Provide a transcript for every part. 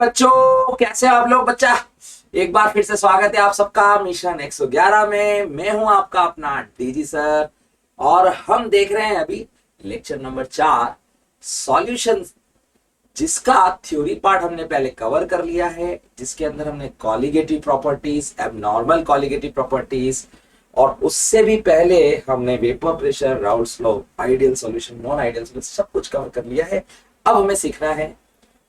बच्चों कैसे हैं आप लोग। बच्चा एक बार फिर से स्वागत है आप सबका मिशन 111 में। मैं हूं आपका अपना डीजी सर और हम देख रहे हैं अभी लेक्चर नंबर 4 सॉल्यूशन, जिसका थ्योरी पार्ट हमने पहले कवर कर लिया है, जिसके अंदर हमने colligative properties, abnormal colligative properties और उससे भी पहले हमने vapour pressure, Raoult's law, ideal solution, non ideal solution सब कुछ कवर कर लिया है। अब हमें सीखना है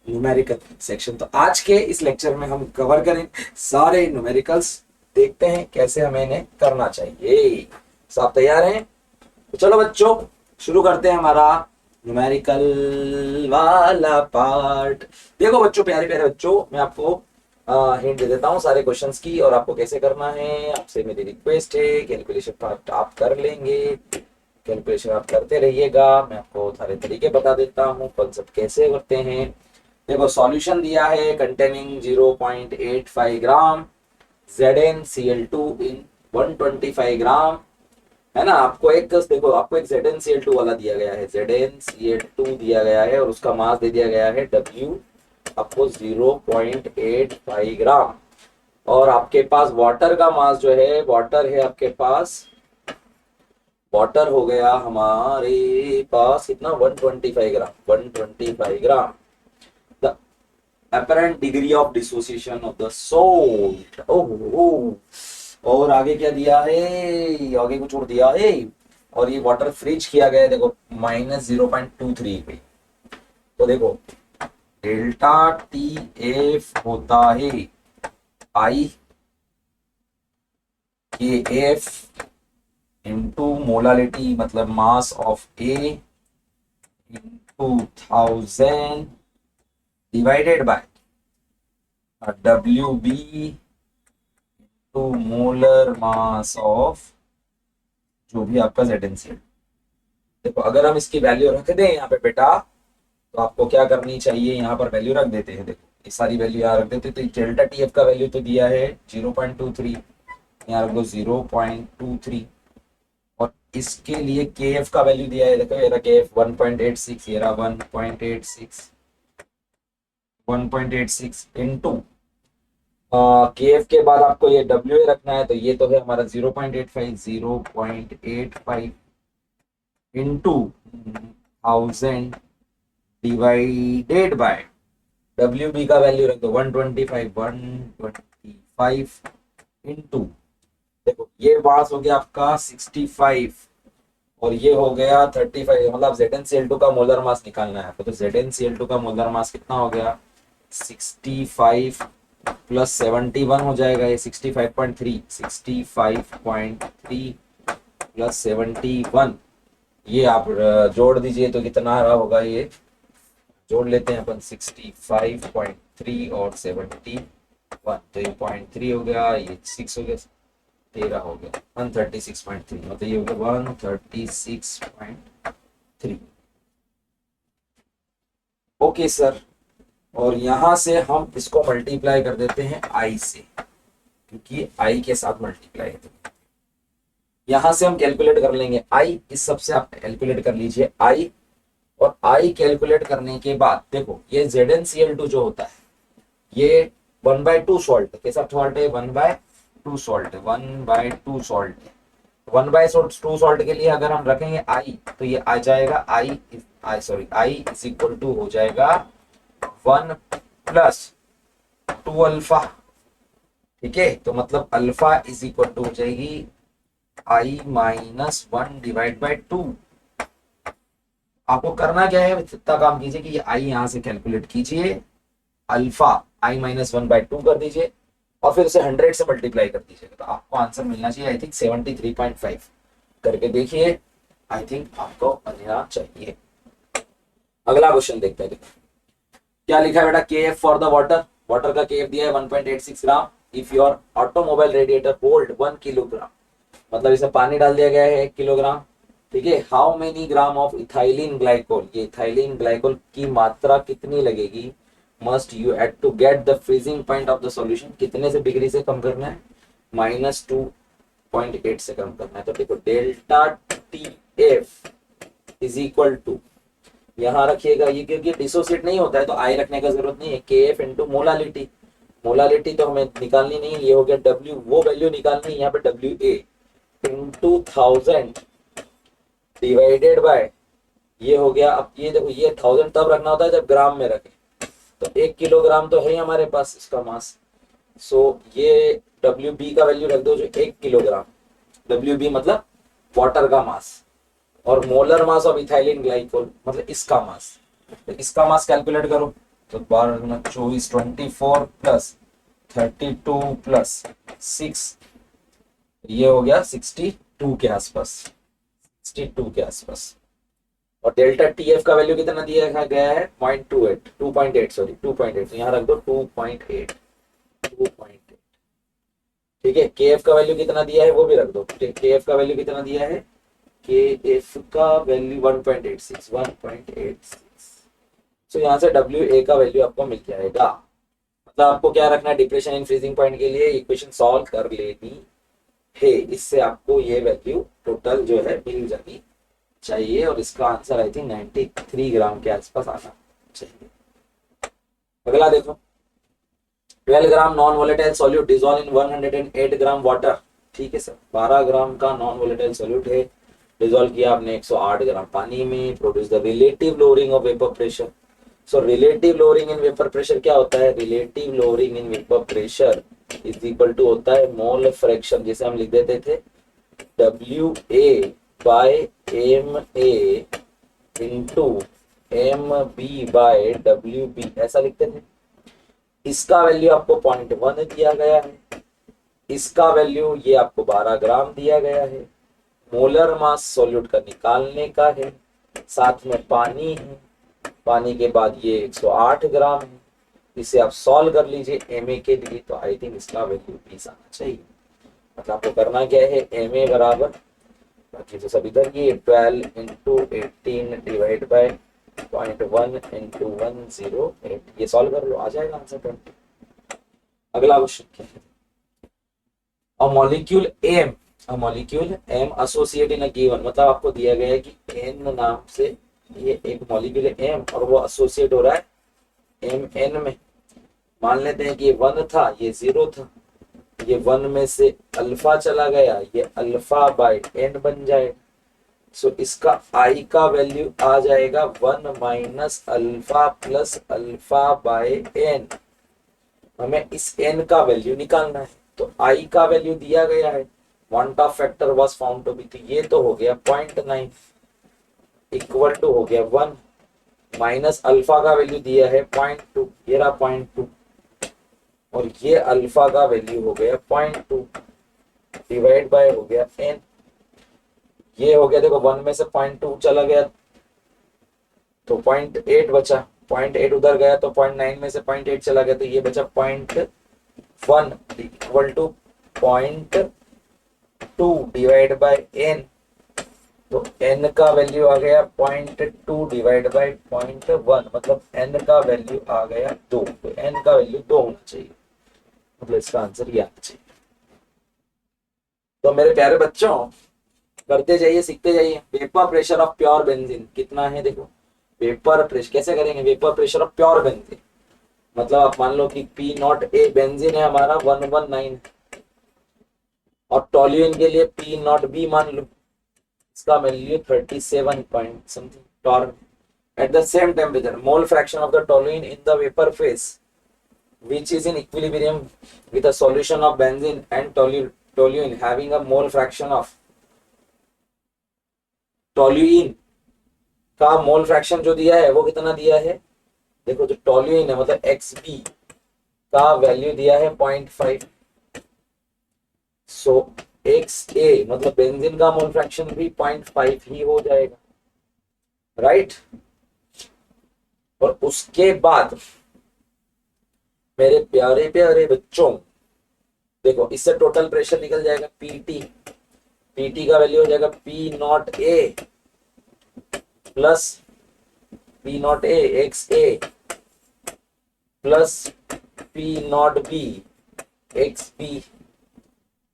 न्यूमेरिकल सेक्शन। तो आज के इस लेक्चर में हम कवर करेंगे सारे न्यूमेरिकल्स। देखते हैं कैसे हमें इन्हें करना चाहिए। सब तैयार हैं? तो चलो बच्चों शुरू करते हैं हमारा न्यूमेरिकल वाला पार्ट। देखो बच्चों, प्यारे प्यारे बच्चों, मैं आपको हिंट दे देता हूँ सारे क्वेश्चंस की और आपको कैसे करना है। आपसे मेरी रिक्वेस्ट है, कैलकुलेशन पार्ट आप कर लेंगे, कैलकुलेशन आप करते रहिएगा। मैं आपको सारे तरीके बता देता हूँ, कॉन्सेप्ट कैसे करते हैं। देखो सॉल्यूशन दिया है कंटेनिंग 0.85 ग्राम ZnCl2 इन 125 ग्राम, है ना। आपको एक देखो, आपको एक ZnCl2 वाला दिया गया है, ZnCl2 दिया गया है और उसका मास दे दिया गया है W, आपको 0.85 ग्राम। और आपके पास वाटर का मास जो है, वाटर है आपके पास, वाटर हो गया हमारे पास कितना, 125 ग्राम, 125 ग्राम। apparent degree of dissociation of the salt। और आगे क्या दिया है, आगे कुछ और दिया है। और ये वाटर फ्रीज किया गया है, देखो -0.23 पे। तो देखो डेल्टा टी एफ होता है आई के एफ इंटू मोलालिटी, मतलब mass of A into 1000 divided by WB to molar mass of जो भी आपका ZnCl। देखो अगर हम इसकी वैल्यू रख दें यहाँ पे बेटा, तो आपको क्या करनी चाहिए, यहाँ पर वैल्यू रख देते हैं। देखो ये सारी वैल्यू यहाँ रख देते, तो डेल्टा टी एफ का वैल्यू तो दिया है 0.23, यहाँ रख दो 0.23। और इसके लिए के एफ का वैल्यू दिया है, देखो ये रहा के एफ 1.86, ये रहा 1.86 इंटू के एफ के बाद आपको ये डब्ल्यू ए रखना है, तो ये तो है हमारा 0.85 into 1000 divided by W B का वैल्यू रख दो 125 इंटू, देखो ये मास हो गया आपका 65 और ये हो गया 35, मतलब ZnCl2 का मोलर मास निकालना है आपको। तो ZnCl2 का मोलर मास कितना हो गया, 65 प्लस 71 हो जाएगा, ये 65.3 प्लस 71, ये आप जोड़ दीजिए तो कितना रहा होगा, ये जोड़ लेते हैं अपन 65.3 और 71, तो ये 0.3 हो गया, ये 6 हो गया, 13 हो गया, 136.3, मतलब ये हो गया 136.3। ओके सर, और यहां से हम इसको मल्टीप्लाई कर देते हैं आई से, क्योंकि आई के साथ मल्टीप्लाई है। तो यहां से हम कैलकुलेट कर लेंगे आई, इस सब से आप कैलकुलेट कर लीजिए आई। और आई कैलकुलेट करने के बाद देखो ये ZnCl2 जो होता है, ये 1/2 सॉल्ट, कैसा सॉल्ट है, 1/2 सॉल्ट, 1/2 सॉल्ट। 1/2 सॉल्ट के लिए अगर हम रखेंगे आई, तो ये आ जाएगा आई इज इक्वल टू हो जाएगा 1 प्लस 2 अल्फा। ठीक है, तो मतलब अल्फा इज इक्वल टू हो जाएगी आई माइनस 1 डिवाइड बाई 2। आपको करना क्या है, इतना काम कीजिए कि ये आई यहां से कैलकुलेट कीजिए, अल्फा आई माइनस 1/2 कर दीजिए और फिर उसे 100 से मल्टीप्लाई कर दीजिएगा, तो आपको आंसर मिलना चाहिए आई थिंक 73.5। करके देखिए, आई थिंक आपको मिलना चाहिए। अगला क्वेश्चन देखते हैं। क्या लिखा है बेटा, K F for the water, water का के एफ दिया है 1.86 ग्राम। If your automobile radiator hold 1 kilogram, मतलब इसमें पानी डाल दिया गया है 1 किलोग्राम। ठीक है, how many gram of ethylene glycol, ये इथाइलिन ग्लाइकोल की मात्रा कितनी लगेगी, must you add to get the freezing point of the solution, कितने से डिग्री से कम करना है, -2.8 से कम करना है। तो देखो delta T F is equal to यहाँ रखिएगा, ये क्योंकि डिसोसिएट नहीं होता है तो आई रखने का जरूरत नहीं है। K F into molality, molality तो हमें निकालनी नहीं है, ये हो गया डब्ल्यू, वो वैल्यू निकालनी है यहाँ पे W A into 1000 divided bye, ये हो गया। अब ये देखो, ये 1000 तब रखना होता है जब ग्राम में रखें, तो 1 किलोग्राम तो है ही हमारे पास इसका मास। सो ये डब्ल्यू बी का वैल्यू रख दो जो 1 किलोग्राम, डब्ल्यू बी मतलब वाटर का मास, और molar mass of ethylene glycol मतलब इसका मास। तो इसका मास कैलकुलेट करो, तो 12 24 24 प्लस 32 प्लस 6, ये हो गया 62 के आसपास, 62 के आसपास। और डेल्टा टी एफ का वैल्यू कितना दिया गया है 0.28, 2.8 सॉरी 2.8, तो यहाँ रख दो 2.8, 2.8। ठीक है, के एफ का वैल्यू कितना दिया है वो भी रख दो, के एफ का वैल्यू कितना दिया है, के एफ का वैल्यू 1.86, 1.86। सो यहाँ से डब्ल्यू ए का वैल्यू आपको मिल जाएगा। मतलब आपको क्या रखना है, डिप्रेशन इन फ्रीजिंग पॉइंट के लिए इक्वेशन सॉल्व कर लेनी है, इससे आपको ये वैल्यू टोटल जो है मिल जानी चाहिए, और इसका आंसर आई थिंक 93 ग्राम के आसपास आना चाहिए। अगला देखो, 12 gram non volatile solute dissolve in 108 gram water. ठीक है सर, 12 ग्राम का नॉन वोलेटाइल सॉल्यूट है, डिसॉल्व किया आपने 108 ग्राम पानी में, produce the relative lowering of vapour pressure. So relative lowering in vapour pressure क्या होता है, relative lowering in vapour pressure is equal to होता है मोल फ्रैक्शन, जैसे हम लिख देते थे W A by M A into M B bye W B, ऐसा लिखते थे। इसका वैल्यू आपको 0.1 दिया गया है, इसका वैल्यू ये आपको 12 ग्राम दिया गया है, मोलर मास सॉल्यूट का निकालने का है, साथ में पानी है, पानी के बाद ये 108 ग्राम है, इसे आप सॉल्व कर लीजिए एम ए के लिए, तो आई थिंक इसका वैल्यू 20 आना चाहिए। मतलब आपको करना क्या है, एम ए बराबर, बाकी तो सब इधर ये 12 इंटू 18 डिवाइड बाय 0.1 इंटू 108, ये सॉल्व कर लो, आ जाएगा आंसर 20। अगला क्वेश्चन क्या है, a molecule M associate in a given, मतलब आपको दिया गया है कि एन नाम से ये एक मॉलिक्यूल है एम, और वो एसोसिएट हो रहा है एम एन में। मान लेते हैं कि ये 1 था, ये 0 था, ये 1 में से अल्फा चला गया, ये अल्फा बाय एन बन जाए। सो इसका आई का वैल्यू आ जाएगा 1 minus alpha plus alpha by n. हमें इस एन का वैल्यू निकालना है, तो आई का वैल्यू दिया गया है, van't Hoff factor was found to be, तो ये तो हो गया 0.9 इक्वल टू हो गया 1 माइनस अल्फा का वैल्यू दिया है 0.2, ये रहा 0.2, और ये अल्फा का वैल्यू हो गया 0.2 डिवाइड बाय हो गया एन, ये हो गया देखो 1 में से 0.2 चला गया तो 0.8 बचा, 0.8 उधर गया तो 0.9 में से 0.8 चला गया, तो ये बचा 0.1 equal to 0.2 divide by n, तो n का वैल्यू आ गया 0.2 डिवाइड बाय 0.1, मतलब n का वैल्यू आ गया 2, तो n का वैल्यू 2 होना चाहिए, मतलब इसका आंसर ये आना चाहिए। तो मेरे प्यारे बच्चों, करते जाइए, सीखते जाइए। Vapour pressure of pure benzene कितना है, देखो वेपर प्रेशर कैसे करेंगे, vapour pressure of pure benzene, मतलब आप मान लो कि पी नॉट ए बेंजीन है हमारा 119, और टोल्यूइन के लिए पी नॉट बी मान लो, इसका value 37 point something torn. At the same temperature, mole fraction of the toluene in the vapor phase, which is in equilibrium with a solution of benzene and toluene having a mole fraction of toluene का mole fraction जो दिया है वो कितना दिया है, देखो जो टोल्यूइन है मतलब XB का वैल्यू दिया है 0.5, सो XA मतलब बेंजीन का मोल फ्रैक्शन भी 0.5 ही हो जाएगा, राइट। और उसके बाद मेरे प्यारे प्यारे बच्चों देखो, इससे टोटल प्रेशर निकल जाएगा पीटी का वैल्यू हो जाएगा P naught A plus P naught A x A plus P naught B x B,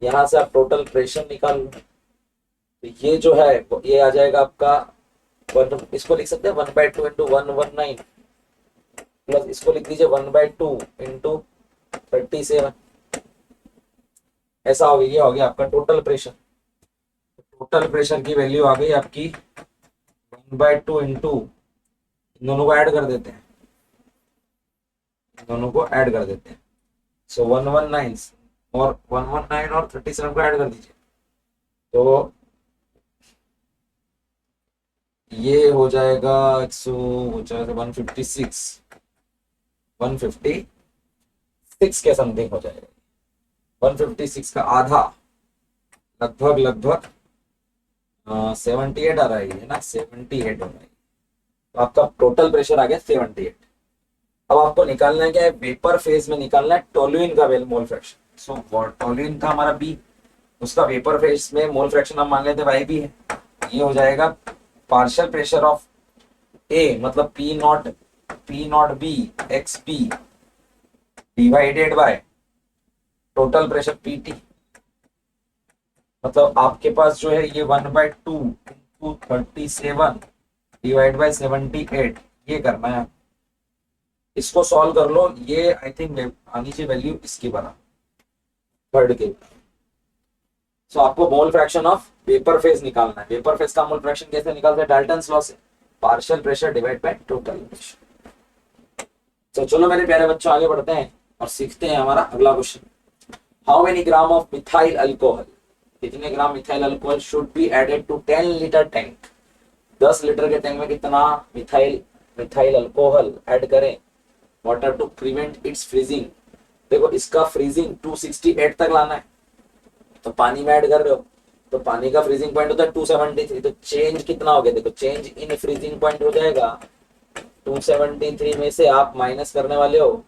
यहां से आप टोटल प्रेशर निकाल लो, तो ये जो है ये आ जाएगा आपका इसको लिख सकते हैं 1/2 इंटू 119 प्लस इसको लिख दीजिए 1/2 इंटू 37। ऐसा हो गया, ये हो गया आपका टोटल प्रेशर। टोटल प्रेशर की वैल्यू आ गई आपकी 1/2 इंटू, दोनों को ऐड कर देते हैं, दोनों को ऐड कर देते हैं। सो 119 और 119 और 37 को ऐड कर दीजिए, तो ये हो जाएगा 100 हो जाएगा 156 के समथिंग हो जाएगा। 156 का आधा लगभग 78 आ रहा है ना, 78 हो रहा है। तो आपका टोटल प्रेशर आ गया 78। अब आपको निकालना है क्या है, वेपर फेज में निकालना है टोल्यूइन का मोल फ्रैक्शन। सो टोल्यूइन था हमारा बी, उसका वेपर फेज में मोल फ्रैक्शन हम मान लेते हैं YB है। ये हो जाएगा पार्शियल प्रेशर ऑफ ए मतलब P naught B x B divided by total pressure PT। मतलब आपके पास जो है ये 1/2 इंटू 37 डिवाइड बाय 78 ये करना है। इसको सॉल्व कर लो, ये आई थिंक आनी चाहिए वैल्यू इसकी बराबर, थर्ड के। सो आपको mole fraction of vapour phase निकालना है। वेपर फेज का मोल फ्रैक्शन कैसे निकालते हैं, डाल्टन्स लॉ से, partial pressure divide by total pressure. तो चलो मेरे प्यारे बच्चों आगे बढ़ते हैं और सीखते हैं हमारा अगला question. How many gram of methyl alcohol, कितने gram methyl alcohol should be added to 10 litre tank, 10 litre के टैंक में कितना मिथाइल अल्कोहल ऐड करें, water to prevent its freezing. देखो इसका फ्रीजिंग 268 तक लाना है, तो पानी में ऐड कर रहे हो तो पानी का फ्रीजिंग पॉइंट होता है 273, तो चेंज कितना हो गया, देखो चेंज इन फ्रीजिंग पॉइंट हो जाएगा 273 में से आप माइनस करने वाले हो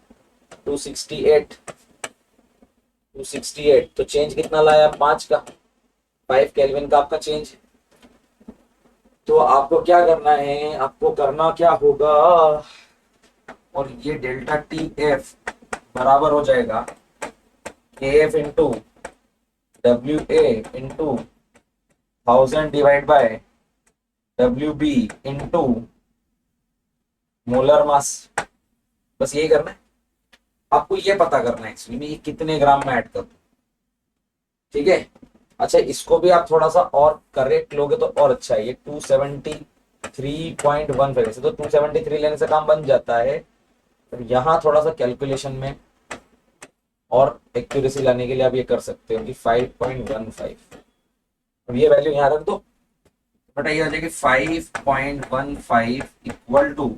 268, तो चेंज कितना लाया 5 का, 5 केल्विन का आपका चेंज। तो आपको क्या करना है, आपको करना क्या होगा, और ये डेल्टा TF बराबर हो जाएगा KF into WA into 1000 divide bye WB into molar मास। बस यही करना है आपको, ये पता करना है एक्चुअली में ये कितने ग्राम में ऐड कर, ठीक है। अच्छा इसको भी आप थोड़ा सा और करेक्ट लोगे तो और अच्छा है। ये 273.15 वैसे तो 273 लेने से काम बन जाता है, तो यहाँ थोड़ा सा कैलकुलेशन में और एक्यूरेसी लाने के लिए आप ये कर सकते हो कि 5.15, अब ये वैल्यू यहाँ रख दो, बट ये हो जाएगी 5.15 इक्वल टू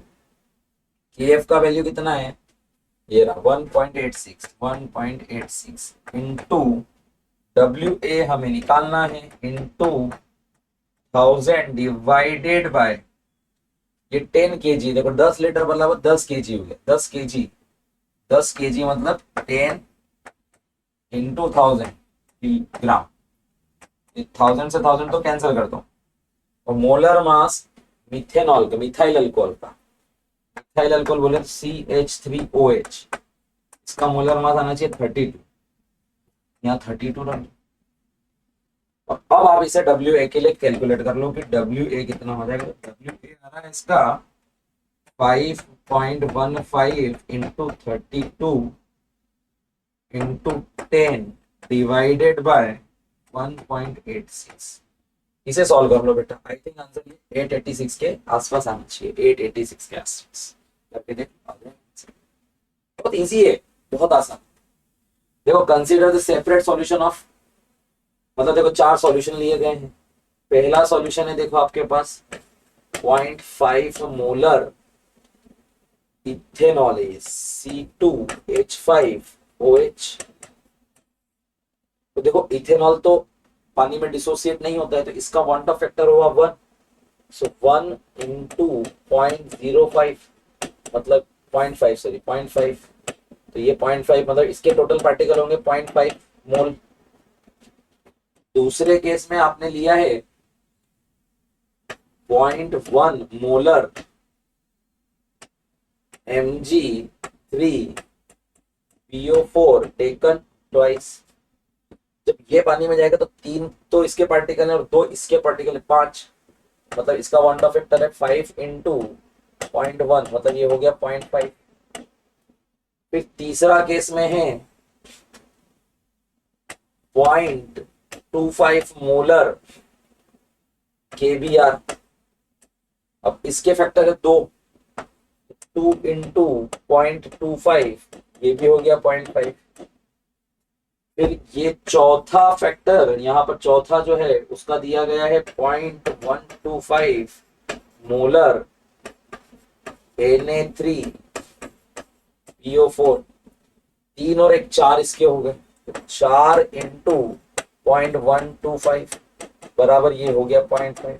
KF का वैल्यू कितना है, ये रहा 1.86 इंटू WA हमें निकालना है इंटू 1000 डिवाइडेड बाय ये 10 kg। देखो 10 लीटर मतलब 10 kg हो गया, 10 kg मतलब 10 इंटू 1000 ग्राम। 1000 से 1000 तो कैंसिल कर दो, और मोलर मास मिथेनॉल का, मिथाइल अल्कोहल बोले तो CH3OH, इसका मोलर मास आना चाहिए 32, यहाँ 32 रन। अब आप इसे WA के लिए कैलकुलेट कर लो कि WA कितना हो जाएगा। WA आ रहा है इसका 5.15 इंटू 32 इंटू 10 डिवाइडेड बाय 1.86। इसे सॉल्व कर लो बेटा, आई थिंक आंसर ये 886 के आसपास आना चाहिए, 886 के आसपास करके देखो। बहुत इजी है, बहुत आसान। देखो consider the separate solution of, मतलब देखो 4 सॉल्यूशन लिए गए हैं। पहला सॉल्यूशन है देखो आपके पास 0.5 मोलर इथेनॉल है C2H5OH। तो देखो इथेनॉल तो पानी में डिसोसिएट नहीं होता है, तो इसका क्वांटम फैक्टर होगा 1। सो 1 इंटू 0.05 मतलब 0.5, तो ये 0.5 मतलब इसके टोटल पार्टिकल होंगे 0.5 मोल। दूसरे केस में आपने लिया है 0.1 मोलर Mg3PO4 टेकन ट्वाइस। जब ये पानी में जाएगा तो 3 तो इसके पार्टिकल है और 2 इसके पार्टिकल है, 5। मतलब इसका बॉन्ड फैक्टर है 5 इंटू 0.1, मतलब ये हो गया 0.5। फिर तीसरा केस में है 0.25 मोलर KBr। अब इसके फैक्टर है 2 इंटू 0.25, ये भी हो गया 0.5। फिर ये चौथा फैक्टर, यहाँ पर चौथा जो है उसका दिया गया है 0.125 मोलर Na3PO4। 3 और 1 4 इसके हो गए, 4 इंटू 0.125 बराबर ये हो गया 0.5।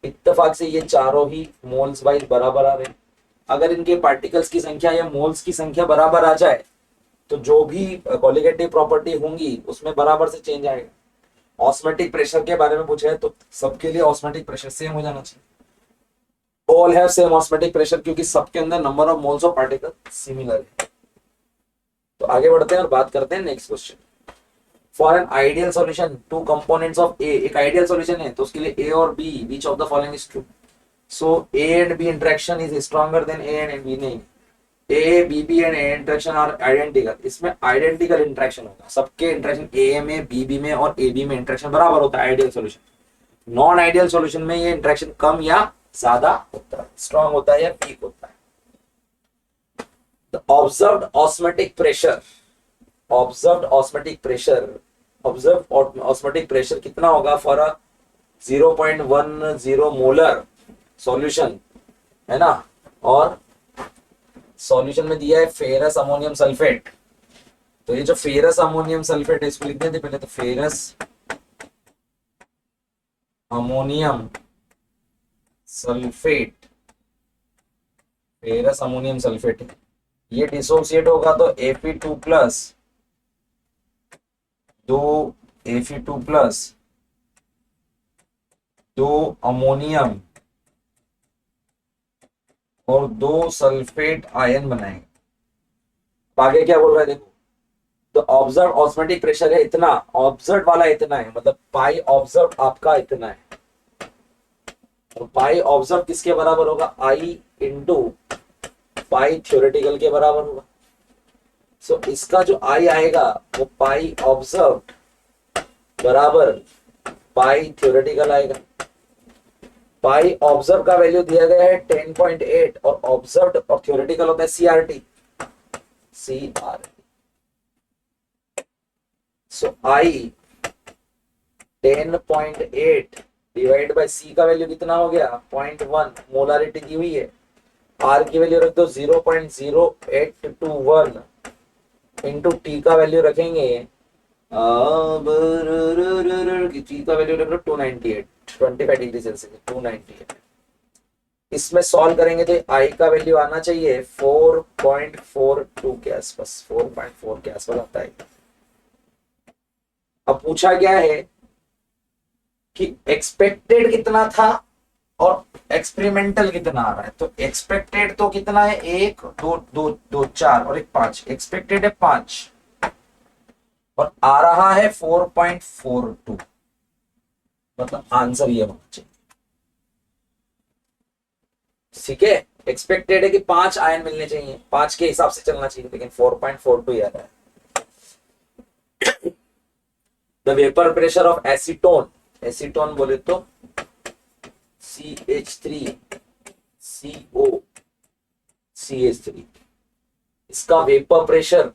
इत्तेफाक से ये चारों ही मोल्स वाइज बराबर आ रहे हैं। अगर इनके पार्टिकल्स की संख्या या मोल्स की संख्या बराबर आ जाए तो जो भी कॉलिगेटिव प्रॉपर्टी होंगी उसमें बराबर से चेंज आएगा। ऑस्मेटिक प्रेशर के बारे में पूछा है तो सबके लिए ऑस्मेटिक प्रेशर सेम हो जाना चाहिए, all have same osmotic pressure, क्योंकि सबके अंदर number of moles of particle similar है। तो आगे बढ़ते हैं और बात करते हैं next question. For an ideal solution two components of A, एक आइडियल सॉल्यूशन है तो उसके लिए ए और B which of the following is true. So A and B interaction is stronger than A and B. नहीं, A B B and A interaction are identical. इसमें identical interaction होगा, सबके interaction ए में बी बी में और A B में interaction बराबर होता है ideal solution. Non ideal solution में ये इंटरेक्शन कम या ज्यादा होता है, स्ट्रॉन्ग होता है या वीक होता है। The observed osmotic pressure, observed osmotic pressure, observe osmotic pressure कितना होगा फॉर अ 0.10 मोलर सॉल्यूशन, है ना। और सॉल्यूशन में दिया है फेरस अमोनियम सल्फेट। तो ये जो फेरस अमोनियम सल्फेट है इसको लिख देते पहले, तो ferrous ammonium sulphate, ferrous ammonium sulphate है। ये डिसोसिएट होगा तो Fe2 plus 2 Fe2 plus 2 ammonium और 2 सल्फेट आयन बनाएंगे। आगे क्या बोल रहा है देखो, तो ऑब्जर्व ऑस्मेटिक प्रेशर है इतना, ऑब्जर्व वाला इतना है, मतलब पाई ऑब्जर्व आपका इतना है। और पाई ऑब्जर्व किसके बराबर होगा, आई इंटू पाई थ्योरेटिकल के बराबर होगा। सो इसका जो आई आएगा वो पाई ऑब्जर्व बराबर पाई थ्योरेटिकल आएगा। पाई ऑब्जर्व का वैल्यू दिया गया है 10.8 और ऑब्जर्व्ड और थ्योरेटिकल होता है CRT। So I 10.8 divide by C का वैल्यू कितना हो गया 0.1, मोलारिटी दी हुई है। आर की वैल्यू रख दो 0.0821 इंटू टी का वैल्यू रखेंगे, टी का वैल्यू रख लो 298, 25 डिग्री सेल्सियस 298। इसमें सॉल्व करेंगे तो आई का वैल्यू आना चाहिए 4.42 के आसपास, 4.4 के आसपास आता है। अब पूछा गया है कि एक्सपेक्टेड कितना था और एक्सपेरिमेंटल कितना आ रहा है। तो एक्सपेक्टेड तो कितना है 1 2 2 2 4 और 1 5, एक्सपेक्टेड है 5 और आ रहा है 4.42, मतलब आंसर ये होना चाहिए। ठीक है, एक्सपेक्टेड है कि 5 आयन मिलने चाहिए, 5 के हिसाब से चलना चाहिए, लेकिन 4.42 ही आ रहा है। The vapour pressure of acetone, acetone बोले तो CH3COCH3, इसका वेपर प्रेशर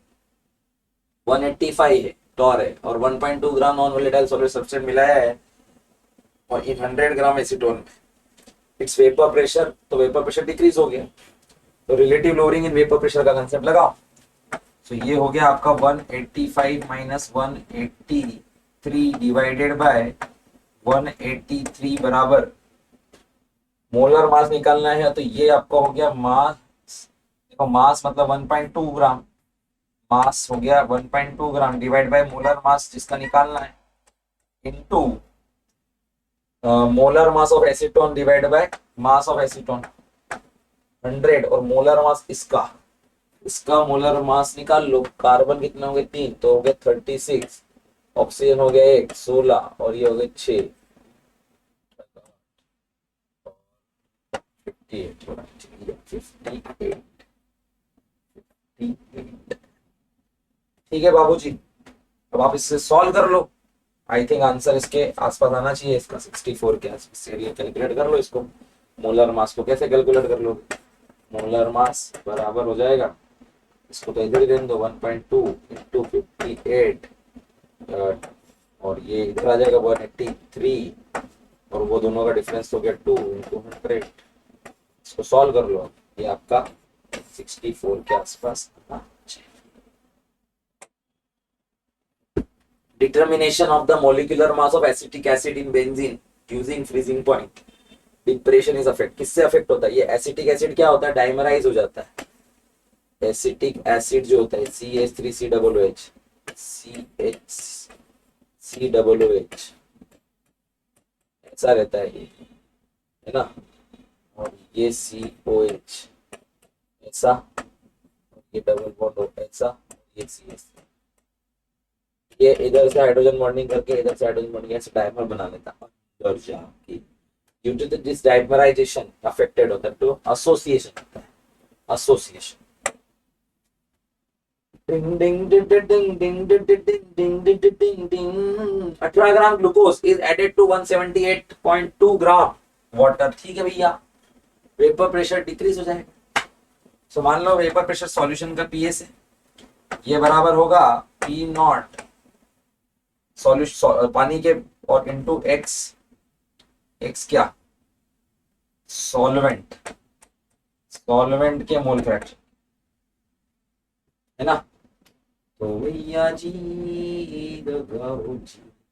185 है, टॉर है, और 1.2 ग्राम नॉन वोलेटाइल सॉलिड सब्सटेंस मिलाया है और इन 100 ग्राम एसीटोन में इट्स वेपर प्रेशर, तो वेपर प्रेशर डिक्रीज हो गया। तो relative lowering in vapour pressure का कंसेप्ट लगाओ। तो ये हो गया आपका 185 माइनस 183 डिवाइडेड बाय 183 बराबर मोलर मास निकालना है, तो ये आपका हो गया मास, देखो मास मतलब 1.2 ग्राम, मास हो गया 1.2 ग्राम डिवाइड बाय मोलर मास जिसका निकालना है into molar mass of acetone divide by mass of acetone 100 और मोलर मास इसका, इसका मोलर मास निकाल लो। कार्बन कितने हो गए 3, तो हो गए 36, ऑक्सीजन हो गया 1 16 और ये हो गए 6। 58 होना चाहिए, 58, 58। ठीक है बाबूजी, अब आप इससे सॉल्व कर लो। आई थिंक आंसर इसके आसपास आना चाहिए, इसका 64 के आसपास। चलिए कैलकुलेट कर लो इसको। मोलर मास को कैसे कैलकुलेट कर लो? मोलर मास बराबर हो जाएगा, इसको तो इधर ही देने दो, 1.2 इंटू 58, और ये इधर आ जाएगा 183, और वो दोनों का डिफरेंस हो गया 2 इंटू 100। इसको सॉल्व कर लो, ये आपका 64 के आसपास आना चाहिए। Determination of the molecular mass of acetic acid in benzene using freezing point. Depression is affect, किससे अफेक्ट होता है? ये एसिटिक एसिड क्या होता है? डाइमराइज हो जाता है। एसिटिक एसिड जो होता है CH3COOH, CH3COOH ऐसा रहता है ये, है ना, और ये COH ऐसा, ये डबल बॉन्ड होता है ऐसा, ये CH, ये इधर से हाइड्रोजन बॉन्डिंग करके इधर से हाइड्रोजन बॉन्डिंग ऐसे डाइमर बना लेता है अंदर जाके। Due to this dimerization affected होता है, तो एसोसिएशन होता है, एसोसिएशन। डिंग डिंग डिंग डिंग डिंग डिंग डिंग डिंग डिंग डिंग डिंग। 18 gram glucose is added to 178.2 gram water. ठीक है भैया, वेपर प्रेशर डिक्रीज हो जाएगा। सो मान लो वेपर प्रेशर सॉल्यूशन का पीएस है, ये बराबर होगा पी नॉट सॉल्यूशन पानी के और इनटू एक्स, एक्स क्या? सॉल्वेंट, सॉल्वेंट के मोल फ्रैक्शन, है ना। तो भैया जी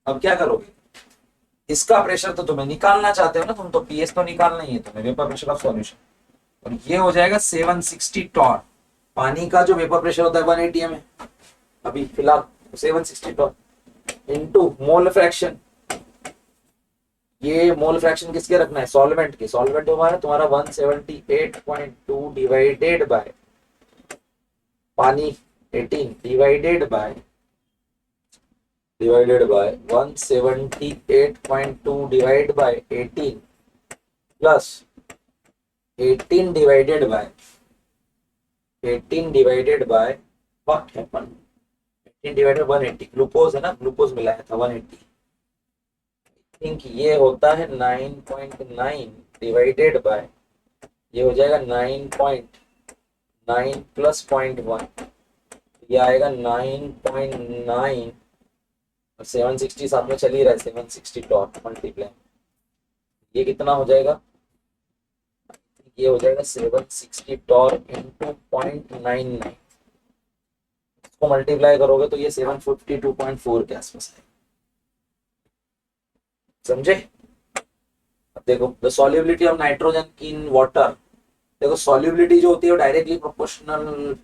अब क्या करोगे? इसका प्रेशर तो तुम्हें निकालना चाहते हो ना, तुम तो पीएस तो निकालना ही है तुम्हें, वेपर प्रेशर ऑफ सॉल्यूशन, और ये हो जाएगा 760 टॉन। पानी का जो वेपर प्रेशर होता है 180 है अभी फिलहाल, 760 टॉन इनटू मोल फ्रैक्शन। ये मोल फ्रैक्शन किसके रखना है? सॉल्वेंट के। सॉल्वेंट तुम्हारा 178.2 डिवाइडेड बाय पानी 18 divided by 178.2 divide by 18 plus 18 divided by what happen, 18 divided 180, glucose है ना, ग्लूकोज मिलाया था 180, थिंक ये होता है 9.9 डिवाइडेड बाय, ये हो जाएगा 9.9 प्लस 0.1, ये आएगा 9.9, 760 साथ में चल ही रहा है, 760 डॉट मल्टीप्लाई, ये कितना हो जाएगा? ये हो जाएगा 760 डॉट इंटू 0.99, इसको मल्टीप्लाई करोगे तो ये 752.4 के आसपास है। समझे? अब देखो the solubility of nitrogen in water, देखो सॉल्युबिलिटी जो होती है वो डायरेक्टली प्रोपोर्शनल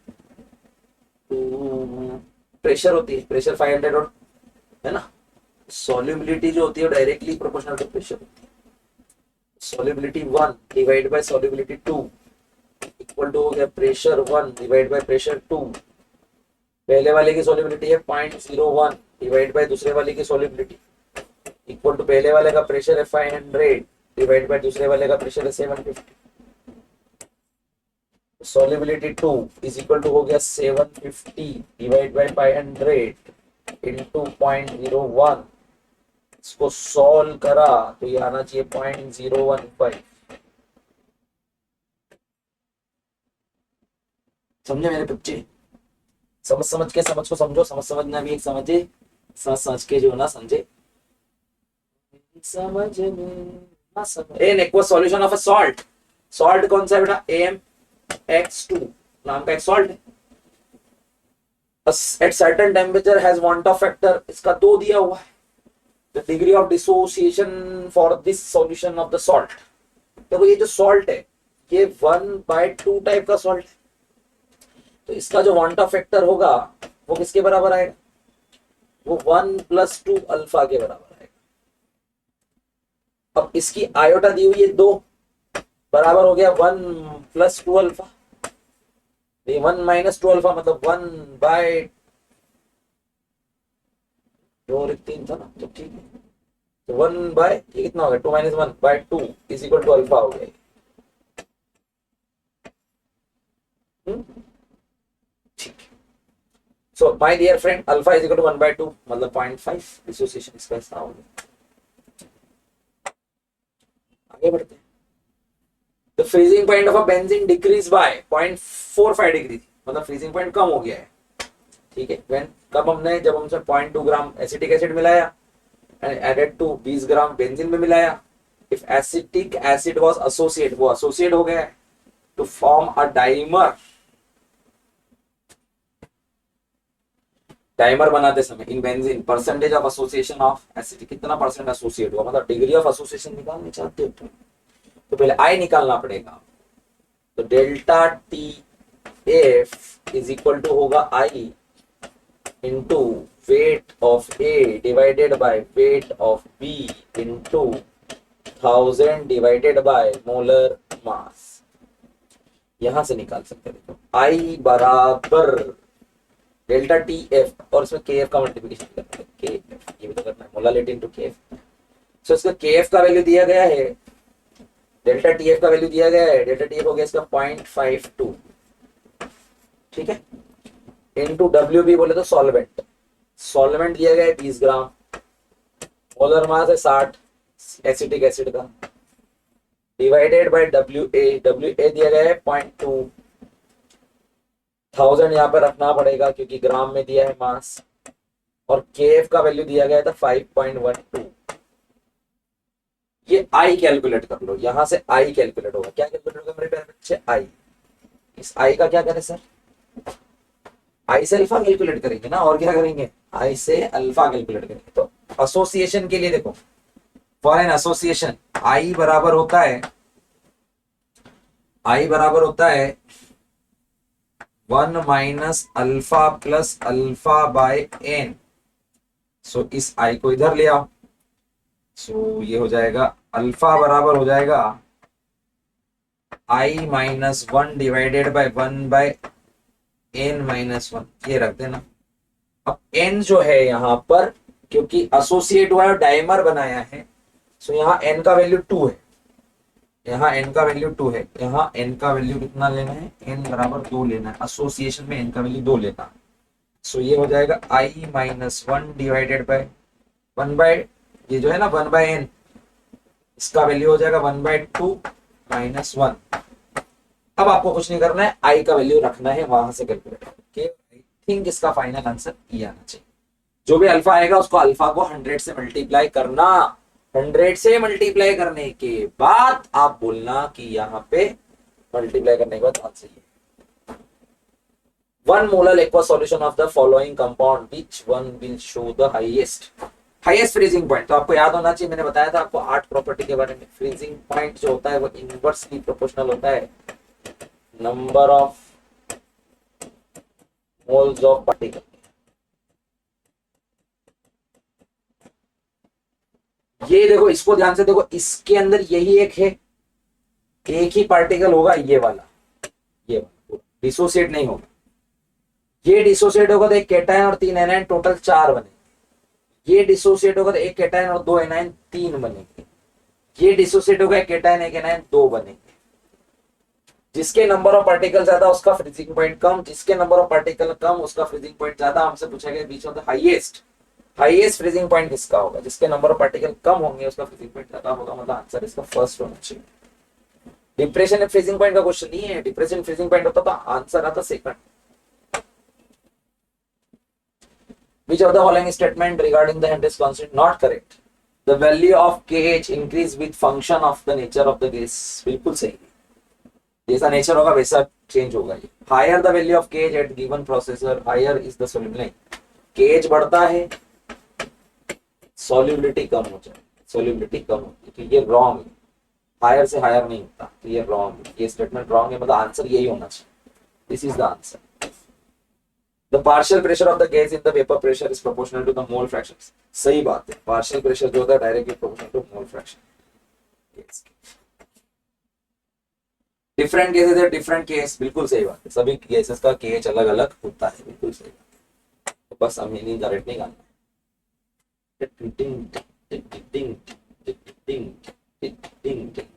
टू प्रेशर होती है, प्रेशर 500 और, है ना। सॉल्युबिलिटी जो होती है डायरेक्टली प्रोपोर्शनल टू प्रेशर होती है। Solubility 1 divide by solubility 2 equal to हो गया प्रेशर 1 डिवाइड बाय प्रेशर 2। पहले वाले की सॉल्युबिलिटी है 0.01 डिवाइड बाय दूसरे वाले की सॉल्युबिलिटी इक्वल टू पहले वाले का प्रेशर है 500 डिवाइड बाय दूसरे वाले का प्रेशर है 750। सॉल्युबिलिटी 2 इज इक्वल टू हो गया 750 डिवाइड बाय 500 इनटू 0.01। इसको सॉल्व करा तो ये आना चाहिए 0.015। समझे मेरे बच्चे? समझ के समझ को समझो, समझना भी एक समझे, समझ के जो ना समझे, समझ में ना समझ। An aqueous solution of a salt, salt कौन सा है बेटा? AmX2 नाम का एक सॉल्ट है। At certain temperature has want Hoff factor, इसका 2 दिया हुआ है। The degree of dissociation for this solution of the salt, देखो ये जो सॉल्ट है ये 1/2 टाइप का सॉल्ट है, तो इसका जो वांट ऑफ फैक्टर होगा वो किसके बराबर आएगा? वो 1 + 2 अल्फा के बराबर आएगा। अब इसकी आयोटा दी हुई है 2, बराबर हो गया 1 + 2 अल्फा, 1 - 2 अल्फा मतलब 1/2 था ना, तो ठीक है, तो 1 बाय ये कितना हो गया 2 - 1/2 इज इक्वल टू अल्फा हो गया। ठीक है। So my dear friend, alpha is equal to 1/2 मतलब 0.5, डिसोसिएशन इसका ऐसा होगा। आगे बढ़ते हैं। The freezing point of a benzene decrease by 0.45 degree, मतलब फ्रीजिंग पॉइंट कम हो गया है। ठीक है, व्हेन कब हमने, जब हमसे 0.2 ग्राम एसिटिक एसिड मिलाया and added to 20 gram benzene में मिलाया। If acetic acid was associate, वो एसोसिएट हो गया है to form a dimer. Dimer बनाते समय in benzene percentage of association of acid, कितना परसेंट एसोसिएट हुआ, मतलब डिग्री ऑफ एसोसिएशन निकालना चाहते हो तो पहले आई निकालना पड़ेगा। तो delta T F is equal to होगा I into weight of A divided by weight of B into 1000 divided by molar mass. यहां से निकाल सकते हैं। देखो आई बराबर डेल्टा टी एफ और इसमें के एफ का मल्टीप्लिकेशन करना है, के एफ ये भी तो करना है, मोलालिटी इनटू के एफ। सो इसका के एफ का वैल्यू दिया गया है, डेल्टा टी एफ का वैल्यू दिया गया है, डेल्टा टी एफ हो गया इसका 0.52, ठीक है, इनटू डब्ल्यू बी बोले तो सॉल्वेंट, सॉल्वेंट दिया गया है 20 ग्राम, मोलर मास है 60 एसिटिक एसिड का, डिवाइडेड बाय डब्ल्यू ए दिया गया है 0.2, 1000 यहाँ पर रखना पड़ेगा क्योंकि ग्राम में दिया है मास, और केएफ का वैल्यू दिया गया था 5.12। ये आई कैलकुलेट कर लो, यहां से आई कैलकुलेट होगा। क्या कैलकुलेट होगा मेरे प्यारे बच्चे? आई। इस आई का क्या करें सर? आई से अल्फा कैलकुलेट करेंगे ना, और क्या करेंगे? आई से अल्फा कैलकुलेट करेंगे। तो एसोसिएशन के लिए देखो, फॉर एन एसोसिएशन आई बराबर होता है 1 minus alpha plus alpha by N. So इस आई को इधर ले आओ, सो ये हो जाएगा अल्फा बराबर हो जाएगा I minus 1 divided by 1 by N minus 1, ये रख देना। अब एन जो है यहां पर, क्योंकि एसोसिएट हुआ है, डाइमर बनाया है, सो यहाँ एन का वैल्यू 2 है, यहाँ एन का वैल्यू 2 है, यहाँ एन का वैल्यू कितना लेना है? एन बराबर 2 लेना है, एसोसिएशन में एन का वैल्यू 2 लेना। सो ये हो जाएगा I minus 1 divided by 1 bye, ये जो है ना 1 बाय एन, इसका वैल्यू हो जाएगा 1/2 माइनस 1। अब आपको कुछ नहीं करना है, आई का वैल्यू रखना है, वहां से कैलकुलेट करके। आई थिंक इसका फाइनल आंसर ये आना चाहिए। जो भी अल्फा आएगा उसको अल्फा को 100 से मल्टीप्लाई करना, 100 से मल्टीप्लाई करने के बाद आप बोलना कि यहाँ पे मल्टीप्लाई करने के बाद आंसर ये। 1 molar aqua solution of the following compound, which one will show the highest freezing point. तो आपको याद होना चाहिए, मैंने बताया था आपको 8 प्रॉपर्टी के बारे में। फ्रीजिंग पॉइंट जो होता है वो इनवर्सली प्रोपोर्शनल होता है number of moles of particle. ये देखो, इसको ध्यान से देखो, इसके अंदर यही एक है, एक ही पार्टिकल होगा, ये वाला डिसोसिएट नहीं होगा। ये डिसोसिएट होगा तो एक कैटायन और 3 एनायन, टोटल 4 बनेंगे। ये डिसोसिएट होगा तो एक कैटायन और 2 एनायन, 3 बनेंगे। ये डिसोसिएट होगा, एक कैटायन एक एनायन, 2 बनेंगे। जिसके नंबर ऑफ पार्टिकल ज्यादा उसका फ्रीजिंग पॉइंट कम, जिसके नंबर ऑफ पार्टिकल कम उसका फ्रीजिंग पॉइंट ज्यादा। हमसे पूछा गया which of the highest freezing point किसका होगा? जिसके नंबर ऑफ पार्टिकल कम होंगे उसका फ्रीजिंग पॉइंट ज्यादा होगा, मतलब आंसर इसका फर्स्ट होना चाहिए। डिप्रेशन एंड फ्रीजिंग पॉइंट का क्वेश्चन नहीं है, डिप्रेशन फ्रीजिंग पॉइंट होता तो आंसर आता second. Which of the following statement regarding the Henry's constant not correct? The value of KH increase with function of the nature of the gas. बिल्कुल सही, जैसा nature होगा वैसा चेंज होगा। ये higher the value of KH at given processor, higher is the solubility. नहीं, KH बढ़ता है, सॉल्युबिलिटी कम हो जाए, सॉल्युबिलिटी कम होती है, तो ये रॉन्ग है। हायर से हायर नहीं होता, तो ये रॉन्ग है, ये स्टेटमेंट रॉन्ग है, मतलब आंसर यही होना चाहिए। This is the answer. The partial pressure of the gas in the vapor pressure is proportional to the mole fractions. सही बात है, partial pressure जो होता है directly proportional to mole fraction. Yes. Different cases है, different case, बिल्कुल सही बात है। सभी केसेस का KH अलग अलग होता है, बिल्कुल सही बात है। तो बस हमें नहीं डायरेक्ट नहीं करना है।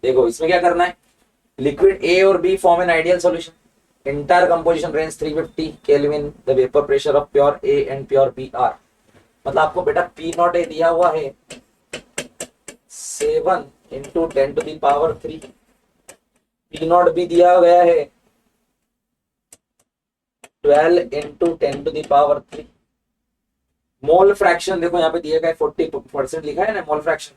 देखो इसमें क्या करना है, लिक्विड A और B form an ideal solution. entire composition range 350 Kelvin, the vapor pressure of pure A and pure B are, मतलब आपको बेटा P नॉट ए दिया हुआ है 7 इंटू 10⁻3, P नॉट भी दिया गया है 12 इंटू 10⁻3। मोल फ्रैक्शन देखो यहाँ पे दिया गया 40% लिखा है ना, mole fraction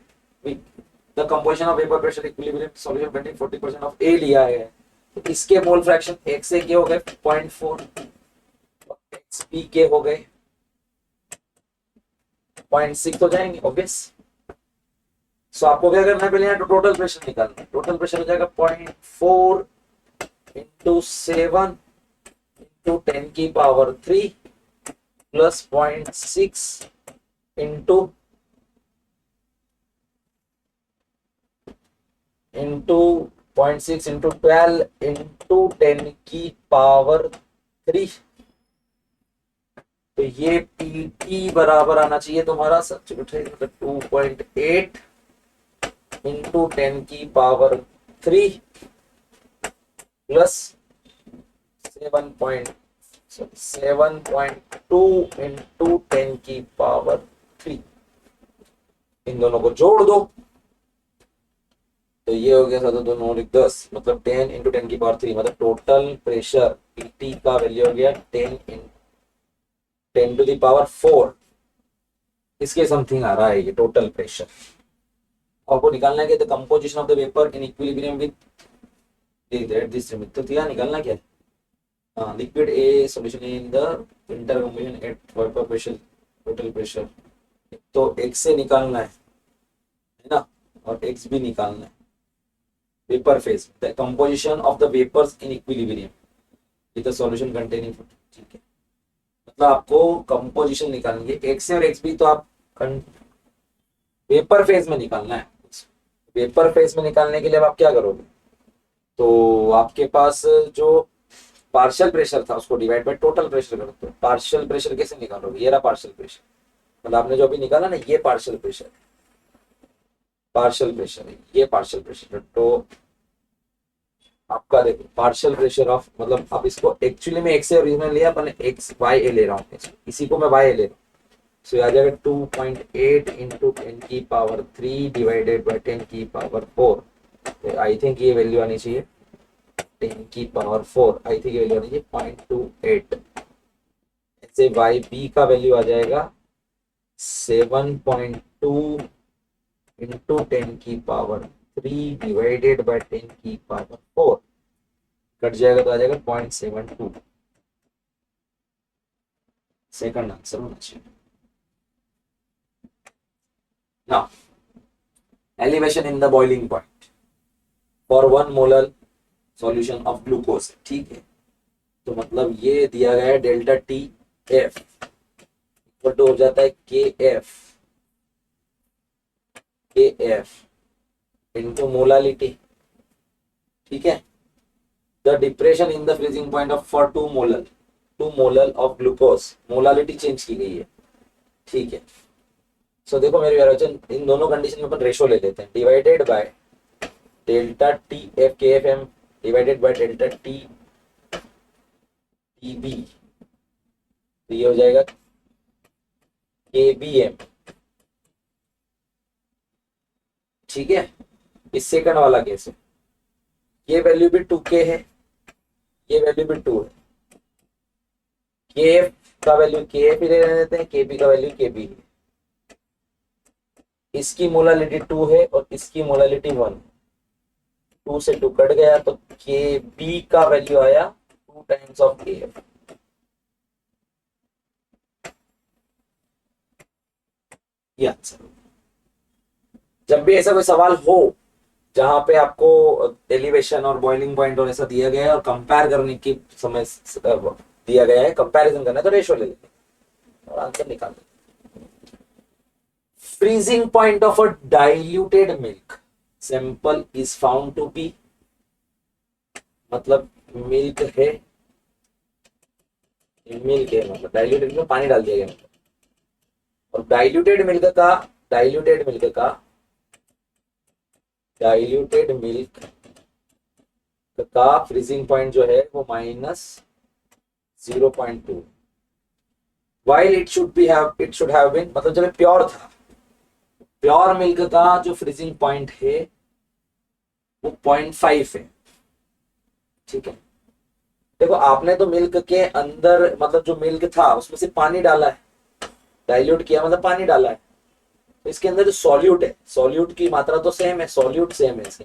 the composition of vapour pressure equilibrium solution containing 40% of A लिया है, तो इसके मोल फ्रैक्शन एक्स ए के हो गए 0.4, एक्स बी के हो गए 0.6 हो जाएंगे ऑब्वियस। सो आपको क्या करना है, पहले यहाँ टोटल प्रेशर निकालना है। टोटल प्रेशर हो जाएगा 0.4 into 7 into 10⁻3 plus 0.6 into 0.6 into 12 into 10⁻3। तो ये पीटी बराबर आना चाहिए तुम्हारा सबसे 2.8 इंटू 10⁻3 प्लस 7.2 इंटू 10⁻3। इन दोनों को जोड़ दो तो ये हो गया 7×2 = 10, मतलब 10 इंटू 10⁻3, मतलब टोटल प्रेशर पीटी का वैल्यू हो गया 10⁻4। इसके समथिंग आ रहा है ये टोटल प्रेशर। आपको निकालना है कि the composition of the vapour in equilibrium with this limit, तो क्या निकालना क्या है, liquid a solution in the inter composition at vapour pressure total pressure, तो x से निकालना है ना, और x भी निकालना है। Vapour phase the composition of the vapours in equilibrium with the solution containing, ठीक है, मतलब आपको कंपोजिशन निकालनी है। एक्स और एक्स भी तो आप वेपर फेज में निकालना है। वेपर फेज में निकालने के लिए अब आप क्या करोगे, तो आपके पास जो पार्शियल प्रेशर था उसको डिवाइड बाय टोटल प्रेशर कर दो। पार्शियल प्रेशर कैसे निकालोगे, ये रहा पार्शियल प्रेशर, मतलब आपने जो अभी निकाला ना ये पार्शियल प्रेशर है, पार्शियल प्रेशर है ये पार्शियल प्रेशर। तो आपका देखो पार्शियल प्रेशर ऑफ, मतलब आप इसको एक्चुअली में एक्स ए ओरिजिनल लिया, अपन एक्स वाई ए ले रहा हूँ, इसी को मैं वाई ए ले रहा हूँ। सो आ जाएगा 2.8 इंटू 10⁻3 डिवाइडेड बाई 10⁻4। तो आई थिंक ये वैल्यू आनी चाहिए 10⁻4, आई थिंक ये वैल्यू आनी चाहिए 0.28। ऐसे वाई बी का वैल्यू आ जाएगा 7.2 इंटू 10⁻3 डिवाइडेड बाई 10⁻4, कट जाएगा तो आ जाएगा 0.72। सेकंड आंसर होना चाहिए। Now, elevation in the boiling point for 1 molar solution of glucose, ठीक है, तो मतलब ये दिया गया है delta T F equal to हो जाता है के एफ इंटू मोलालिटी, ठीक है। The depression in the freezing point of for 2 molar of glucose, molality change की गई है, ठीक है। सो देखो मेरे प्यारे बच्चों, इन दोनों कंडीशन में अपन रेशो ले लेते हैं, divided by delta T F के F M divided by delta T T B, तो ये हो जाएगा के बी एम, ठीक है। इस सेकंड वाला केस है, ये वैल्यू भी 2k है, ये वैल्यू भी 2 है, के एफ का वैल्यू के एफ ही ले देते हैं, के बी का वैल्यू के बी है। इसकी मोलालिटी 2 है और इसकी मोलालिटी 1 है, 2 से 2 कट गया तो के बी का वैल्यू आया 2 टाइम्स ऑफ के एफ। ये आंसर। जब भी ऐसा कोई सवाल हो जहां पे आपको एलिवेशन और बॉइलिंग पॉइंट और ऐसा दिया गया है और कंपेयर करने की समय दिया गया है, कंपैरिजन करना है, तो रेशो ले लेते और आंसर निकाल देते। freezing point of a diluted milk sample is found to be, मतलब मिल्क है, मतलब डाइल्यूटेड में पानी डाल दिया गया, मतलब और डाइल्यूटेड मिल्क का का फ्रीजिंग पॉइंट जो है वो -0.2, while it should have been, मतलब जब प्योर था, प्योर मिल्क का जो फ्रीजिंग पॉइंट है वो 0.5 है। ठीक है, देखो आपने तो मिल्क के अंदर, मतलब जो मिल्क था उसमें से पानी डाला है, डाइल्यूट किया मतलब पानी डाला है, तो इसके अंदर जो सॉल्यूट है, सॉल्यूट की मात्रा तो सेम है, सॉल्यूट सेम है, इसके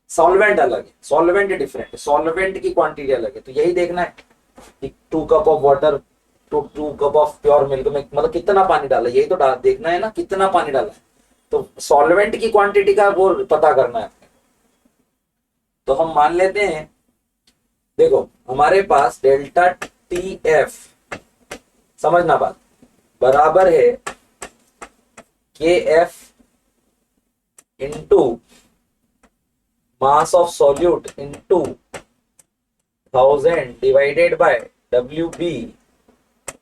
सॉल्वेंट अलग है, सॉल्वेंट डिफरेंट है, सॉल्वेंट की क्वांटिटी अलग है। तो यही देखना है कि 2 cup of water to 2 cup of pure milk में मतलब कितना पानी डाला, यही तो देखना है ना, कितना पानी डाला है। तो सॉल्वेंट की क्वांटिटी का वो पता करना है। तो हम मान लेते हैं, देखो हमारे पास डेल्टा टी एफ, समझना बात, बराबर है K F into mass of solute into 1000 divided by W B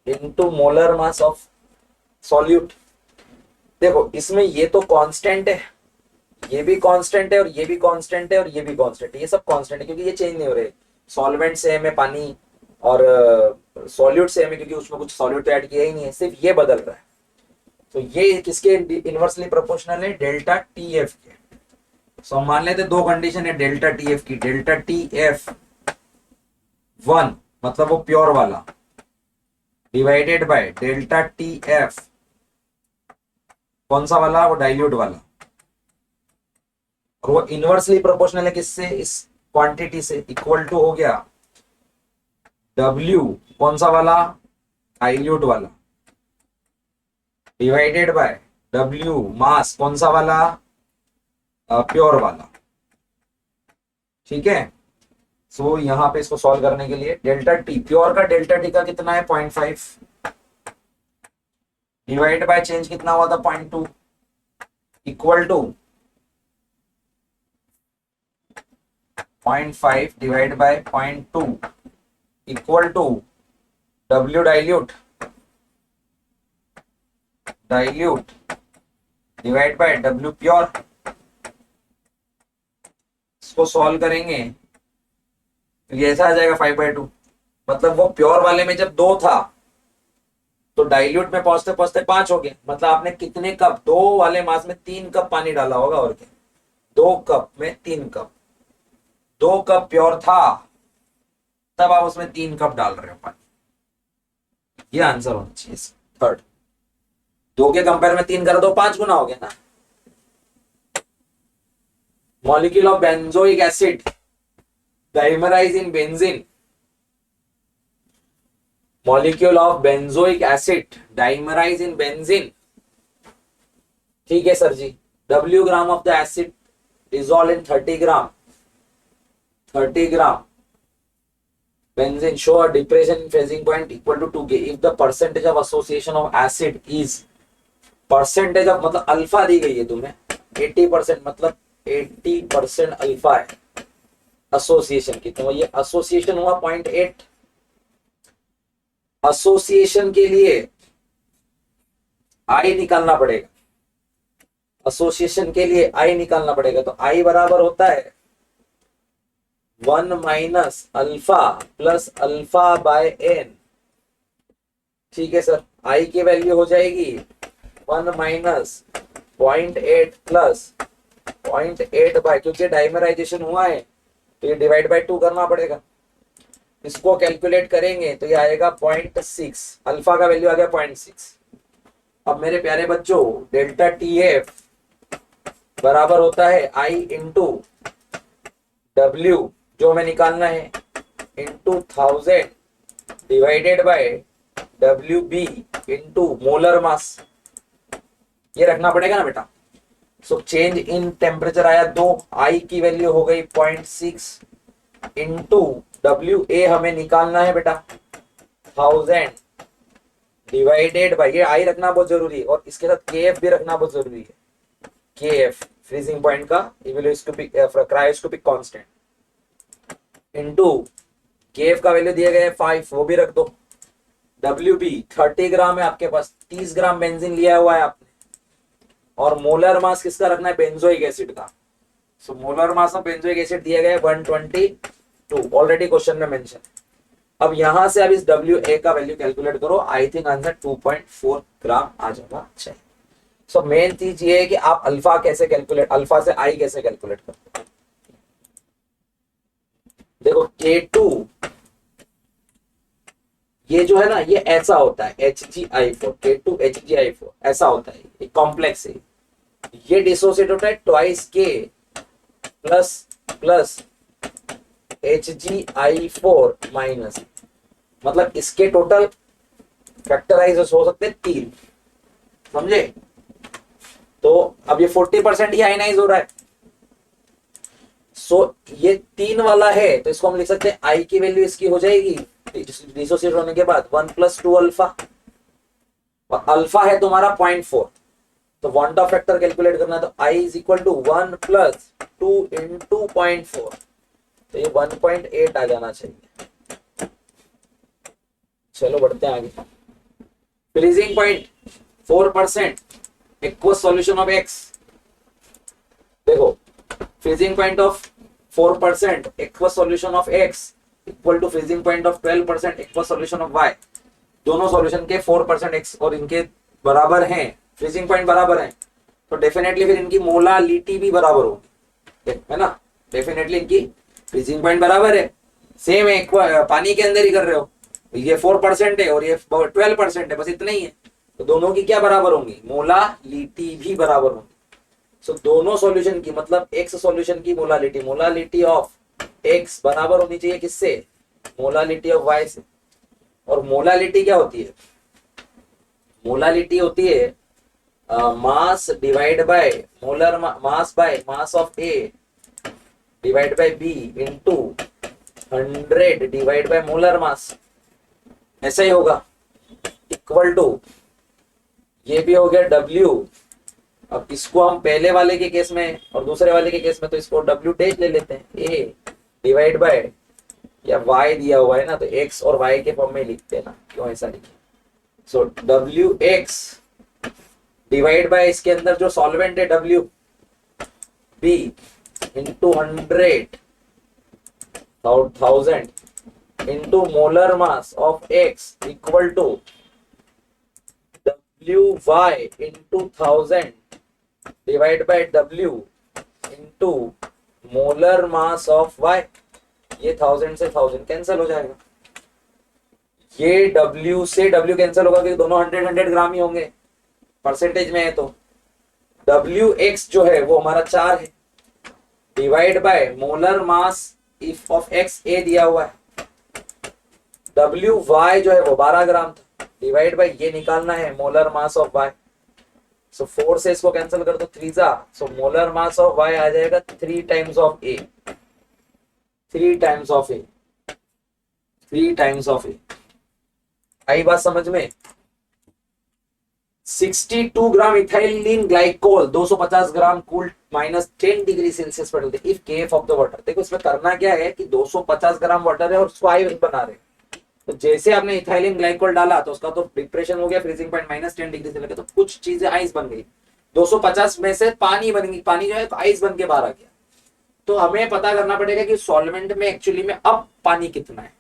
into molar mass of solute. देखो इसमें ये तो कांस्टेंट है, ये भी कांस्टेंट है, और ये भी कांस्टेंट है, और ये भी कांस्टेंट है, ये सब कांस्टेंट है क्योंकि ये चेंज नहीं हो रहे। सॉल्वेंट सेम है पानी, और सॉल्यूट सेम है क्योंकि उसमें कुछ सॉल्यूट ऐड किया ही नहीं है, सिर्फ ये बदल रहा है। तो ये किसके इनवर्सली प्रोपोर्शनल है, डेल्टा टी एफ के। सो हम मान लेते दो कंडीशन है डेल्टा टी एफ की, डेल्टा टी एफ 1 मतलब वो प्योर वाला, divided by delta T F कौन सा वाला, वो डाइल्यूट वाला, और वो इनवर्सली प्रोपोर्शनल है किससे, इस क्वांटिटी से, इक्वल टू हो गया W कौन सा वाला, डाइल्यूट वाला, डिवाइडेड बाय W मास कौन सा वाला, प्योर वाला। ठीक है, सो यहां पे इसको सॉल्व करने के लिए डेल्टा टी, प्योर का डेल्टा टी का कितना है 0.5, डिवाइड बाय चेंज कितना हुआ था 0.2, equal to 0.5 divide by 0.2 equal to W dilute, dilute divide by W pure. इसको सॉल्व करेंगे तो ये ऐसा आ जाएगा 5/2, मतलब वो प्योर वाले में जब 2 था तो डाइल्यूट में पहुंचते पहुंचते 5 हो गए, मतलब आपने कितने कप, 2 वाले मास में 3 कप पानी डाला होगा, और क्या 2 कप में 3 कप, 2 कप प्योर था तब आप उसमें 3 कप डाल रहे हो पानी। ये आंसर होना चाहिए थर्ड। 2 के कंपेयर में 3 करो तो 5 गुना हो गया ना। Molecule of benzoic acid dimerise in benzene, molecule of benzoic acid dimerise in benzene. ठीक है sir ji, W gram of the acid dissolve in 30 gram, 30 gram benzene show a depression in freezing point equal to 2K if the percentage of association of acid is, percentage of मतलब alpha दी गई है तुम्हें 80%, मतलब 80% alpha है association की, तो ये association हुआ 0.8। एसोसिएशन के लिए आई निकालना पड़ेगा, एसोसिएशन के लिए आई निकालना पड़ेगा, तो आई बराबर होता है 1 minus alpha plus alpha by n. ठीक है सर, आई की वैल्यू हो जाएगी 1 माइनस 0.8 प्लस 0.8 बाय, क्योंकि डाइमराइजेशन हुआ है तो ये डिवाइड बाय 2 करना पड़ेगा। इसको कैलकुलेट करेंगे तो ये आएगा 0.6, अल्फा का वैल्यू आ गया 0.6। अब मेरे प्यारे बच्चों डेल्टा टी एफ बराबर होता है आई इंटू डब्ल्यू जो हमें निकालना है into 1000 divided by W B into molar mass, ये रखना पड़ेगा ना बेटा। सो चेंज इन टेम्परेचर आया 2, आई की वैल्यू हो गई 0.6 इंटू डब्ल्यू ए हमें निकालना है बेटा 1000 डिवाइडेड बाय, ये आई रखना बहुत जरूरी है, और इसके साथ के एफ भी रखना बहुत जरूरी है। के एफ फ्रीजिंग पॉइंट का इवेल्यूस्कोपिक क्रायोस्कोपिक कांस्टेंट इंटू के एफ का वैल्यू दिया गया है 5, वो भी रख दो। डब्ल्यू बी 30 ग्राम है आपके पास, 30 ग्राम बेंजीन लिया हुआ है आपने, और मोलर मास किसका रखना है, बेंजोइक एसिड का। So molar mass of benzoic acid दिया गया है 122, ऑलरेडी क्वेश्चन में मेंशन। अब यहां से अब इस WA का वैल्यू कैलकुलेट करो, आई थिंक आंसर 2.4 ग्राम आ जाना चाहिए। सो मेन चीज ये है कि आप अल्फा कैसे कैलकुलेट, अल्फा से आई कैसे कैलकुलेट करते हो। देखो K2 ये जो है ना, ये ऐसा होता है HgI4, K2 HgI4 ऐसा होता है, एक कॉम्प्लेक्स है। ये डिसोसिएट होता है twice K plus plus HgI4 minus, मतलब इसके टोटल फैक्टराइज हो सकते हैं 3, समझे। तो अब ये 40% ही आयनाइज हो रहा है। सो ये 3 वाला है, तो इसको हम लिख सकते हैं आई की वैल्यू इसकी हो जाएगी डिसोसिएट होने के बाद 1 + 2 अल्फा, और अल्फा है तुम्हारा 0.4, तो वांट ऑफ फैक्टर कैलकुलेट करना है, तो आई इज इक्वल टू 1 + 2 × 0.4, तो ये 1.8 आ जाना चाहिए। चलो बढ़ते हैं आगे। Freezing point 4%, aqueous solution of X. देखो freezing point of 4% aqueous solution of X equal to freezing point of 12% aqueous solution of Y. दोनों सॉल्यूशन के 4% एक्स और इनके बराबर हैं, फ्रीजिंग पॉइंट बराबर है, तो डेफिनेटली फिर इनकी मोलालिटी भी बराबर होगी, है ना। डेफिनेटली इनकी फ्रीजिंग पॉइंट बराबर है, सेम है, पानी के अंदर ही कर रहे हो, ये 4% है और ये 12% है, बस इतना ही है, तो दोनों की क्या बराबर होंगी, मोलालिटी भी बराबर होंगी। सो दोनों सॉल्यूशन की, मतलब एक्स सॉल्यूशन की मोलालिटी ऑफ एक्स बराबर होनी चाहिए किससे, मोलालिटी ऑफ वाई से। और मोलालिटी क्या होती है, मोलालिटी होती है mass divide by molar mass by mass of A divide by B into 100 divide by molar mass, ऐसा ही होगा, इक्वल टू ये भी हो गया W। अब इसको हम पहले वाले के केस में और दूसरे वाले के केस में, तो इसको W डैश ले लेते हैं, ए डिवाइड बाय, या y दिया हुआ है ना, तो x और y के फॉर्म में लिखते हैं ना, क्यों ऐसा लिखे। सो WX डिवाइड बाय इसके अंदर जो सॉल्वेंट है WB into 100,000 into molar mass of x equal to WY into 1000 divide by W into molar mass of y। ये 1000 से 1000 कैंसिल हो जाएगा, ये W से W कैंसिल होगा क्योंकि दोनों 100 ग्राम ही होंगे, परसेंटेज में है, तो WX जो है वो हमारा 4 है, divide by molar mass if of x A दिया हुआ है, WY जो है वो 12 ग्राम था, डिवाइड बाय ये निकालना है मोलर मास ऑफ y। सो 4 से इसको कैंसिल कर दो, 3 जा, so molar mass of y आ जाएगा 3 times of A, 3 times of A, 3 times of A। आई बात समझ में। 62 ग्राम इथाइलिन ग्लाइकोल 250 ग्राम कूल्ड -10 डिग्री सेल्सियस पर होते if KF of the water. देखो इसमें करना क्या है कि 250 ग्राम वाटर है और उसको आइस बना रहे हैं, तो जैसे आपने इथाइलिन ग्लाइकोल डाला तो उसका तो डिप्रेशन हो गया, फ्रीजिंग पॉइंट -10 डिग्री से लगे, तो कुछ चीजें आइस बन गई, 250 में से पानी बन गई, पानी जो है तो आइस बन के बाहर आ गया। तो हमें पता करना पड़ेगा कि सॉल्वेंट में एक्चुअली में अब पानी कितना है।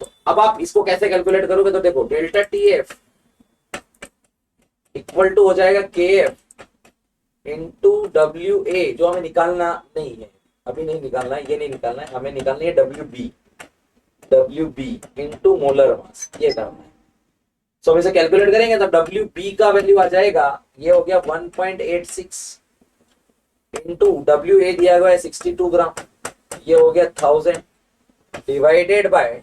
तो अब आप इसको कैसे कैलकुलेट करोगे, तो देखो डेल्टा TF इक्वल टू हो जाएगा KF इंटू WA, जो हमें निकालना नहीं है, अभी नहीं निकालना है, ये नहीं निकालना है, हमें निकालनी है WB इंटू मोलर मास, ये करना है। सो हम इसे कैलकुलेट करेंगे तब WB का वैल्यू आ जाएगा, ये हो गया 1.86 इंटू WA दिया हुआ है 62 ग्राम, ये हो गया 1000 डिवाइडेड बाय,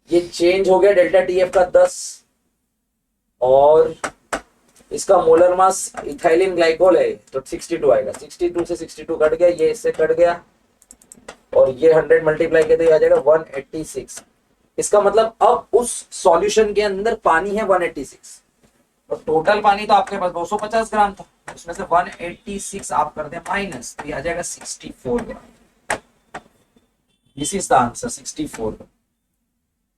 ये चेंज हो गया डेल्टा TF का 10, और इसका मोलर मास इथाइलिन ग्लाइकोल है तो 62 आएगा, 62 से 62 कट गया, ये इससे कट गया, और ये 100 मल्टीप्लाई किया तो ये आ जाएगा 186। इसका मतलब अब उस सॉल्यूशन के अंदर पानी है 186, और टोटल पानी तो आपके पास 250 ग्राम था, उसमें से 186 आप कर दें माइनस, तो ये आ जाएगा 64 gram. This is the answer, 64।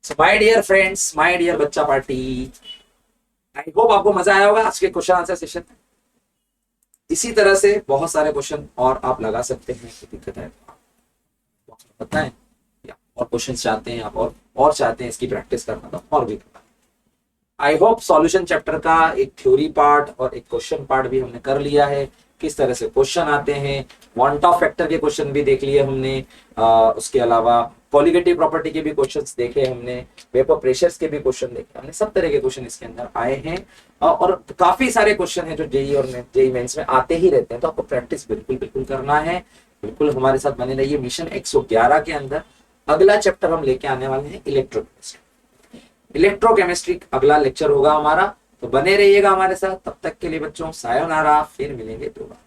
So my dear friends, my dear बच्चा पार्टी, आई होप आपको मजा आया होगा आज के क्वेश्चन आंसर सेशन में। इसी तरह से बहुत सारे क्वेश्चन और आप लगा सकते हैं, कोई दिक्कत है तो आप बताएं, या और क्वेश्चन चाहते हैं आप और चाहते हैं इसकी प्रैक्टिस करना तो और भी। आई होप सॉल्यूशन चैप्टर का एक थ्योरी पार्ट और एक क्वेश्चन पार्ट भी हमने कर लिया है, किस तरह से क्वेश्चन आते हैं, वांट ऑफ फैक्टर के क्वेश्चन भी देख लिए हमने, उसके अलावा कॉलिगेटिव प्रॉपर्टी के भी क्वेश्चंस देखे हमने, वेपर प्रेशर्स के भी क्वेश्चन देखे हमने, सब तरह के क्वेश्चन इसके अंदर आए हैं। और काफी सारे क्वेश्चन हैं जो जेई और जेई मेंस में आते ही रहते हैं, तो आपको प्रैक्टिस बिल्कुल बिल्कुल करना है। बिल्कुल हमारे साथ बने रहिए। मिशन 111 के अंदर अगला चैप्टर हम लेके आने वाले हैं इलेक्ट्रोकेमिस्ट्री। इलेक्ट्रोकेमिस्ट्री अगला लेक्चर होगा हमारा, तो बने रहिएगा हमारे साथ। तब तक के लिए बच्चों सायोनारा, फिर मिलेंगे दोबारा।